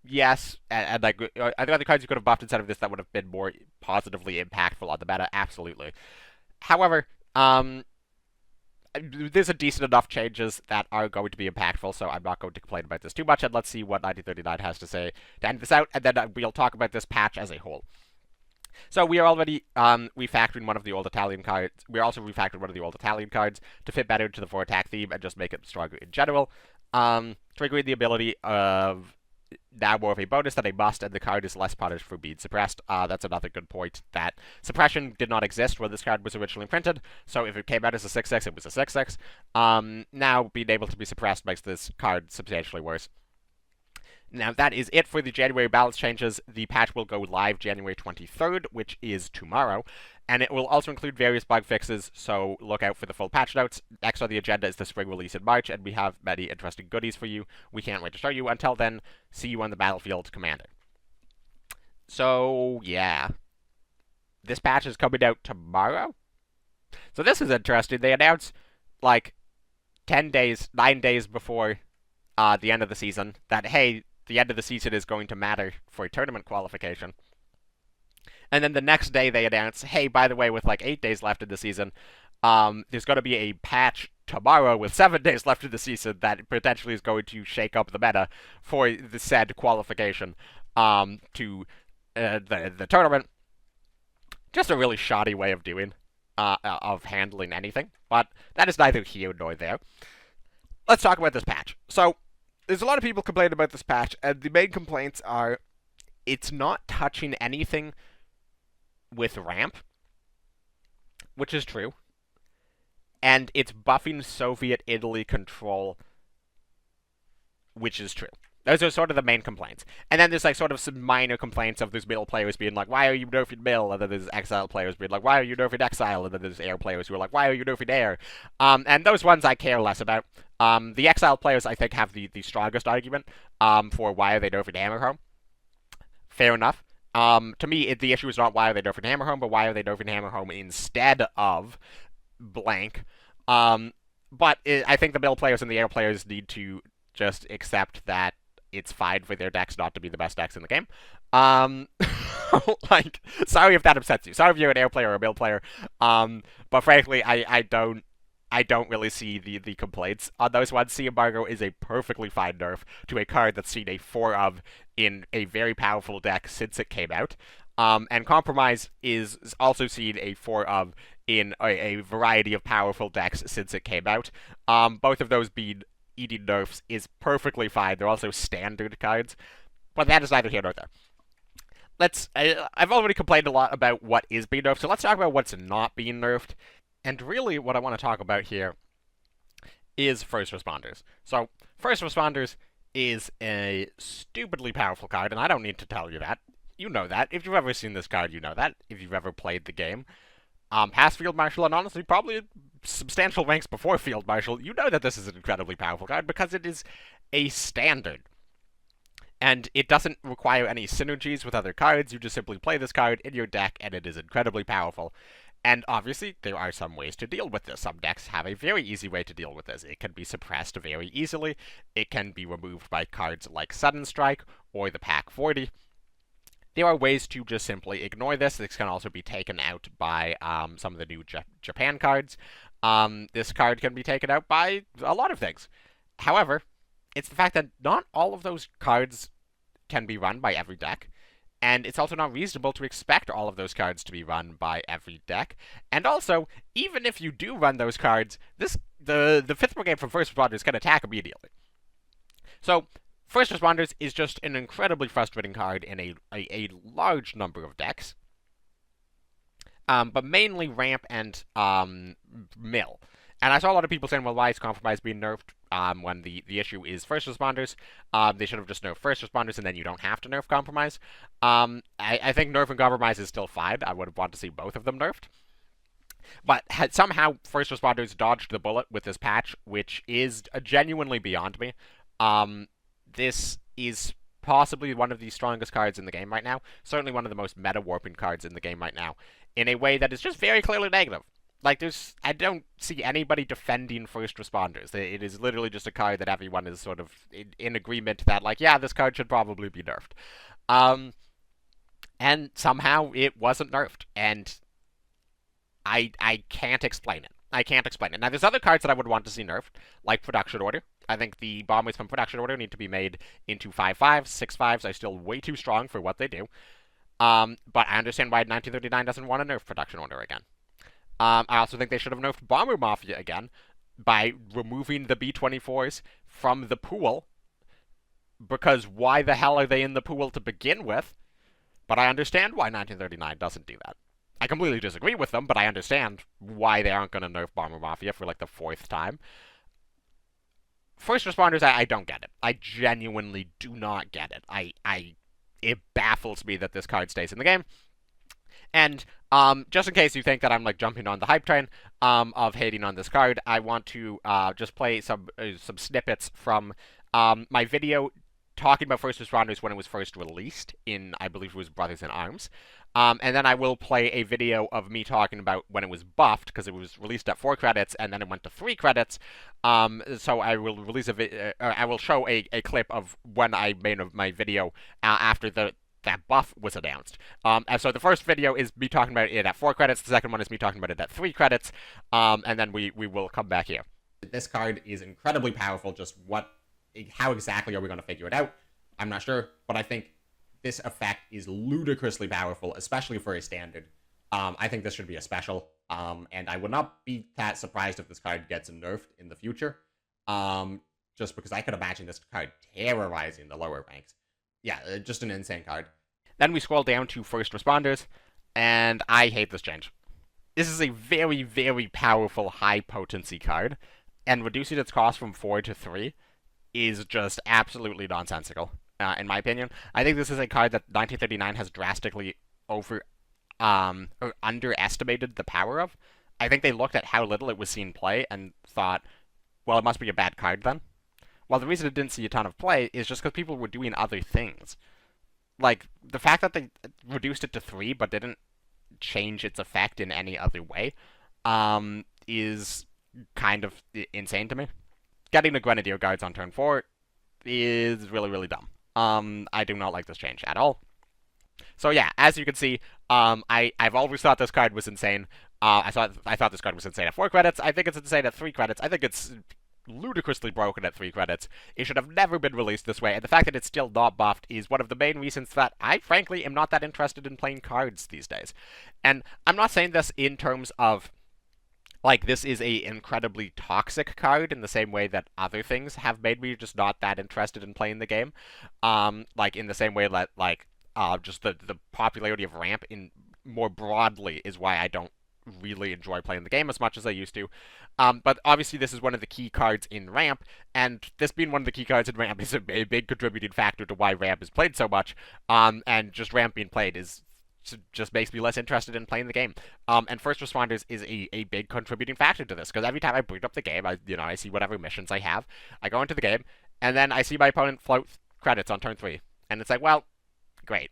Yes, and like, are there other cards you could have buffed instead of this that would have been more positively impactful on the meta? Absolutely. However, there's a decent enough changes that are going to be impactful, so I'm not going to complain about this too much, and let's see what 1939 has to say to end this out, and then we'll talk about this patch as a whole. So we are already refactoring one of the old Italian cards. We're also refactoring one of the old Italian cards to fit better into the 4-attack theme and just make it stronger in general. Triggering the ability of now more of a bonus than a must, and the card is less punished for being suppressed. That's another good point, that suppression did not exist when this card was originally printed, so if it came out as a 6/6, it was a 6/6. Now being able to be suppressed makes this card substantially worse. Now, that is it for the January balance changes. The patch will go live January 23rd, which is tomorrow, and it will also include various bug fixes, so look out for the full patch notes. Next on the agenda is the spring release in March, and we have many interesting goodies for you. We can't wait to show you. Until then, see you on the battlefield, Commander. So, yeah. This patch is coming out tomorrow? So this is interesting. They announced, like, 9 days before the end of the season, that, hey, the end of the season is going to matter for tournament qualification. And then the next day they announce, hey, by the way, with like 8 days left in the season, there's going to be a patch tomorrow with 7 days left in the season that potentially is going to shake up the meta for the said qualification to the tournament. Just a really shoddy way of handling anything, but that is neither here nor there. Let's talk about this patch. So, there's a lot of people complaining about this patch, and the main complaints are it's not touching anything with ramp, which is true, and it's buffing Soviet Italy control, which is true. Those are sort of the main complaints. And then there's like sort of some minor complaints of those middle players being like, why are you nerfing mill? And then there's exile players being like, why are you nerfing exile? And then there's air players who are like, why are you nerfing air? And those ones I care less about. The exile players, I think, have the strongest argument for why are they nerfing hammer home. Fair enough. To me, the issue is not why are they nerfing hammer home, but why are they nerfing hammer home instead of blank. But I think the middle players and the air players need to just accept that it's fine for their decks not to be the best decks in the game. Like, sorry if that upsets you. Sorry if you're an air player or a mill player. But frankly, I don't really see the complaints on those ones. Sea Embargo is a perfectly fine nerf to a card that's seen a 4 of in a very powerful deck since it came out. And Compromise is also seen a 4 of in a variety of powerful decks since it came out. Both of those being eating nerfs is perfectly fine. They're also standard cards, but that is neither here nor there. I've already complained a lot about what is being nerfed, so let's talk about what's not being nerfed. And really, what I want to talk about here is First Responders. So, First Responders is a stupidly powerful card, and I don't need to tell you that. You know that. If you've ever seen this card, you know that. If you've ever played the game. Past Field Marshal, and honestly, probably substantial ranks before Field Marshal, you know that this is an incredibly powerful card because it is a standard. And it doesn't require any synergies with other cards. You just simply play this card in your deck, and it is incredibly powerful. And obviously, there are some ways to deal with this. Some decks have a very easy way to deal with this. It can be suppressed very easily. It can be removed by cards like Sudden Strike or the Pack 40. There are ways to just simply ignore this. This can also be taken out by some of the new Japan cards. This card can be taken out by a lot of things. However, it's the fact that not all of those cards can be run by every deck. And it's also not reasonable to expect all of those cards to be run by every deck. And also, even if you do run those cards, the 5th Brigade from First Responders can attack immediately. So, First Responders is just an incredibly frustrating card in a large number of decks. But mainly ramp and mill. And I saw a lot of people saying, well, why is Compromise being nerfed when the issue is First Responders? They should have just nerfed First Responders, and then you don't have to nerf Compromise. I think nerfing Compromise is still fine. I would want to see both of them nerfed. But somehow First Responders dodged the bullet with this patch, which is genuinely beyond me. This is possibly one of the strongest cards in the game right now. Certainly one of the most meta-warping cards in the game right now. In a way that is just very clearly negative. Like, I don't see anybody defending First Responders. It is literally just a card that everyone is sort of in agreement that, like, yeah, this card should probably be nerfed. And somehow it wasn't nerfed. And I can't explain it. I can't explain it. Now, there's other cards that I would want to see nerfed, like Production Order. I think the bombers from Production Order need to be made into 5/5s. 6/5s are still way too strong for what they do. But I understand why 1939 doesn't want to nerf Production Order again. I also think they should have nerfed Bomber Mafia again by removing the B-24s from the pool. Because why the hell are they in the pool to begin with? But I understand why 1939 doesn't do that. I completely disagree with them, but I understand why they aren't going to nerf Bomber Mafia for like the 4th time. first responders, I don't get it. I genuinely do not get it. It baffles me that this card stays in the game. And just in case you think that I'm like jumping on the hype train of hating on this card, I want to just play some snippets from my video talking about first responders when it was first released in, I believe it was Brothers in Arms. And then I will play a video of me talking about when it was buffed, because it was released at 4 credits, and then it went to 3 credits. So I will release I will show a clip of when I made my video after that buff was announced. And so the first video is me talking about it at 4 credits, the second one is me talking about it at 3 credits, and then we will come back here. This card is incredibly powerful. Just how exactly are we going to figure it out? I'm not sure, but I think this effect is ludicrously powerful, especially for a standard. I think this should be a special, and I would not be that surprised if this card gets nerfed in the future, just because I could imagine this card terrorizing the lower ranks. Yeah, just an insane card. Then we scroll down to first responders, and I hate this change. This is a very, very powerful high potency card, and reducing its cost from 4 to 3 is just absolutely nonsensical, in my opinion. I think this is a card that 1939 has drastically underestimated the power of. I think they looked at how little it was seen play and thought, well, it must be a bad card then. Well, the reason it didn't see a ton of play is just because people were doing other things. Like, the fact that they reduced it to 3 but didn't change its effect in any other way is kind of insane to me. Getting the Grenadier Guards on turn 4 is really, really dumb. I do not like this change at all. So yeah, as you can see, I've always thought this card was insane. I thought this card was insane at 4 credits. I think it's insane at 3 credits. I think it's ludicrously broken at 3 credits. It should have never been released this way, and the fact that it's still not buffed is one of the main reasons that I, frankly, am not that interested in playing cards these days. And I'm not saying this in terms of, like, this is a incredibly toxic card in the same way that other things have made me just not that interested in playing the game. Like, in the same way that, like, just the popularity of ramp in more broadly is why I don't really enjoy playing the game as much as I used to. But obviously this is one of the key cards in ramp, and this being one of the key cards in ramp is a big contributing factor to why ramp is played so much, and just ramp being played just makes me less interested in playing the game. And first responders is a big contributing factor to this, because every time I boot up the game, I see whatever missions I have, I go into the game, and then I see my opponent float credits on turn 3, and it's like, well, great.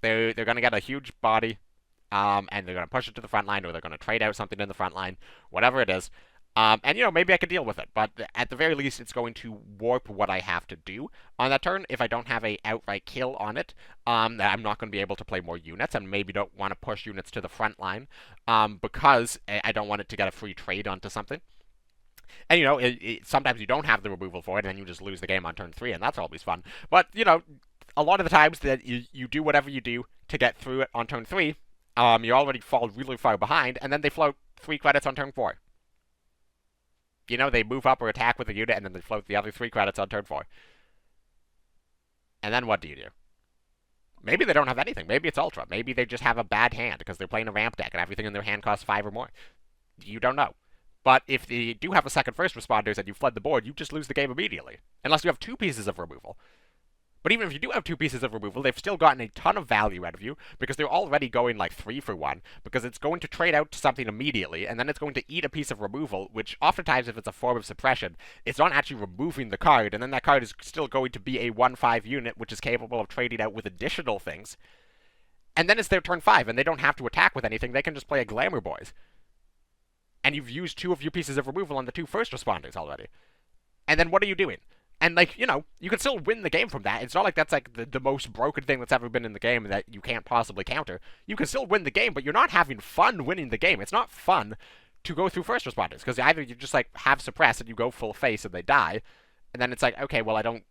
They're gonna get a huge body, and they're going to push it to the front line, or they're going to trade out something in the front line, whatever it is. And, maybe I could deal with it, but at the very least, it's going to warp what I have to do on that turn. If I don't have a outright kill on it, I'm not going to be able to play more units, and maybe don't want to push units to the front line, because I don't want it to get a free trade onto something. And, sometimes you don't have the removal for it, and then you just lose the game on turn 3, and that's always fun. But, a lot of the times that you do whatever you do to get through it on turn 3, you already fall really far behind, and then they float 3 credits on turn 4. They move up or attack with a unit, and then they float the other 3 credits on turn 4. And then what do you do? Maybe they don't have anything. Maybe it's Ultra. Maybe they just have a bad hand, because they're playing a ramp deck, and everything in their hand costs 5 or more. You don't know. But if they do have a second first responders, and you fled the board, you just lose the game immediately. Unless you have 2 pieces of removal. But even if you do have 2 pieces of removal, they've still gotten a ton of value out of you, because they're already going like 3 for 1, because it's going to trade out to something immediately, and then it's going to eat a piece of removal, which oftentimes, if it's a form of suppression, it's not actually removing the card, and then that card is still going to be a 1/5 unit, which is capable of trading out with additional things. And then it's their turn 5, and they don't have to attack with anything, they can just play a Glamour Boys. And you've used 2 of your pieces of removal on the 2 first responders already. And then what are you doing? And, you can still win the game from that. It's not like that's, the most broken thing that's ever been in the game that you can't possibly counter. You can still win the game, but you're not having fun winning the game. It's not fun to go through first responders, because either you just, have suppress and you go full face and they die, and then it's like, okay, well,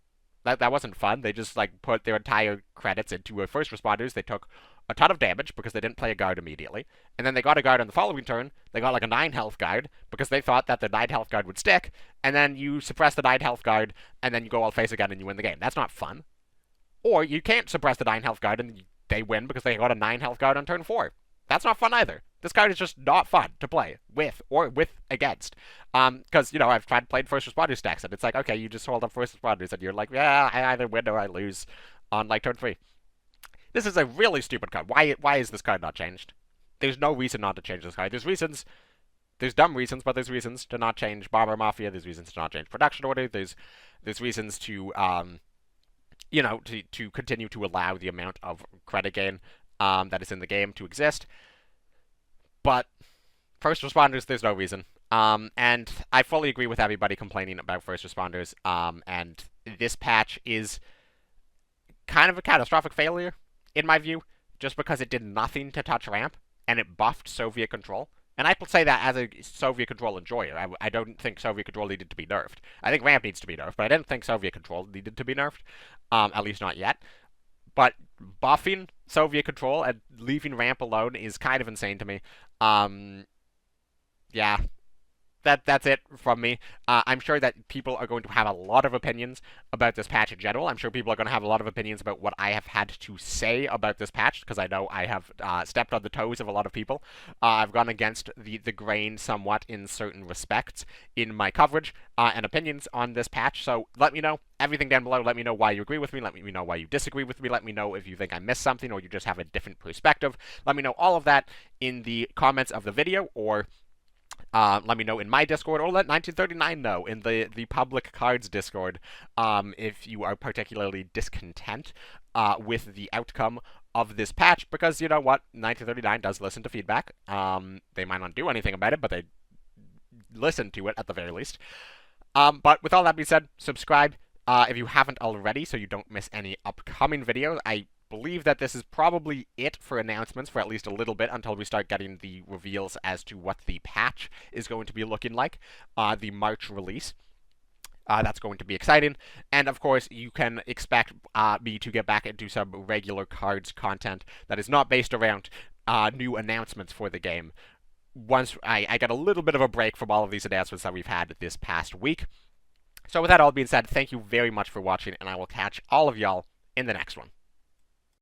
that wasn't fun. They just, put their entire credits into first responders. They took a ton of damage because they didn't play a guard immediately. And then they got a guard on the following turn. They got, a 9 health guard because they thought that the 9 health guard would stick. And then you suppress the 9 health guard, and then you go all face again and you win the game. That's not fun. Or you can't suppress the 9 health guard and they win because they got a 9 health guard on turn 4. That's not fun either. This card is just not fun to play with or against. Because, you know, I've tried playing first responder stacks, and it's like, okay, you just hold up first responders, and you're like, yeah, I either win or I lose on, like, turn 3. This is a really stupid card. Why is this card not changed? There's no reason not to change this card. There's reasons. There's dumb reasons, but there's reasons to not change Bomber Mafia. There's reasons to not change Production Order. There's reasons to, you know, to continue to allow the amount of credit gain that is in the game to exist. But first responders, there's no reason. And I fully agree with everybody complaining about first responders. And this patch is kind of a catastrophic failure, in my view, just because it did nothing to touch ramp, and it buffed Soviet control. And I will say that as a Soviet control enjoyer. I don't think Soviet control needed to be nerfed. I think ramp needs to be nerfed, but I didn't think Soviet control needed to be nerfed. At least not yet. But buffing Soviet control and leaving ramp alone is kind of insane to me. Yeah. That's it from me. I'm sure that people are going to have a lot of opinions about this patch in general. I'm sure people are going to have a lot of opinions about what I have had to say about this patch, because I know I have stepped on the toes of a lot of people. I've gone against the grain somewhat in certain respects in my coverage and opinions on this patch. So let me know everything down below. Let me know why you agree with me. Let me know why you disagree with me. Let me know if you think I missed something or you just have a different perspective. Let me know all of that in the comments of the video, or let me know in my Discord, or let 1939 know in the public Cards Discord if you are particularly discontent with the outcome of this patch, because you know what, 1939 does listen to feedback. They might not do anything about it, but they listen to it at the very least. But with all that being said, subscribe if you haven't already so you don't miss any upcoming videos. I believe that this is probably it for announcements for at least a little bit until we start getting the reveals as to what the patch is going to be looking like, the March release. That's going to be exciting. And of course, you can expect me to get back into some regular Cards content that is not based around new announcements for the game once I get a little bit of a break from all of these announcements that we've had this past week. So with that all being said, thank you very much for watching, and I will catch all of y'all in the next one.